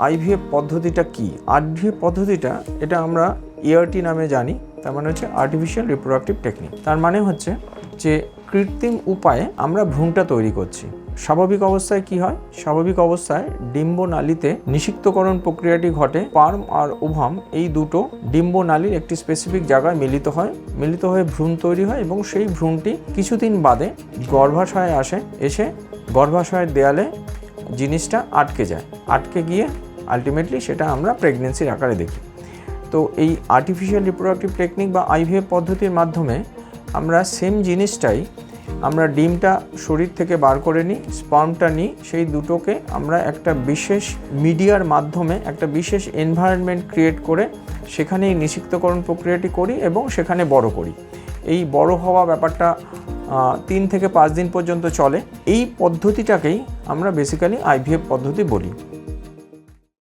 IVF পদ্ধতিটা কি? IVF পদ্ধতিটা এটা আমরা এআরটি নামে জানি, তার মানে হচ্ছে আর্টিফিশিয়াল রিপ্রোডাক্টিভ টেকনিক। তার মানে হচ্ছে যে কৃত্রিম উপায়ে আমরা ভ্রূণটা তৈরি করছি। স্বাভাবিক অবস্থায় কি হয়? স্বাভাবিক অবস্থায় ডিম্বনালীতে নিষিক্তকরণ প্রক্রিয়াটি ঘটে। স্পার্ম আর ওভাম এই দুটো ডিম্বনালীর একটি স্পেসিফিক জায়গায় মিলিত হয়ে ভ্রূণ তৈরি হয় এবং সেই ভ্রূণটি কিছুদিন বাদে গর্ভাশয়ে আসে, এসে গর্ভাশয়ের দেয়ালে জিনিসটা আটকে গিয়ে আলটিমেটলি সেটা আমরা প্রেগনেন্সির আকারে দেখি। তো এই আর্টিফিশিয়াল রিপ্রোডাক্টিভ টেকনিক বা আইভিএফ পদ্ধতির মাধ্যমে আমরা সেম জিনিসটাই আমরা ডিমটা শরীর থেকে বার করে নিই, স্পার্মটা নিই, সেই দুটোকে আমরা একটা বিশেষ মিডিয়ার মাধ্যমে একটা বিশেষ এনভায়রনমেন্ট ক্রিয়েট করে সেখানেই নিষিক্তকরণ প্রক্রিয়াটি করি এবং সেখানে বড় করি। এই বড় হওয়া ব্যাপারটা 3 থেকে 5 দিন পর্যন্ত চলে। এই পদ্ধতিটাকেই আমরা বেসিক্যালি আইভিএফ পদ্ধতি বলি।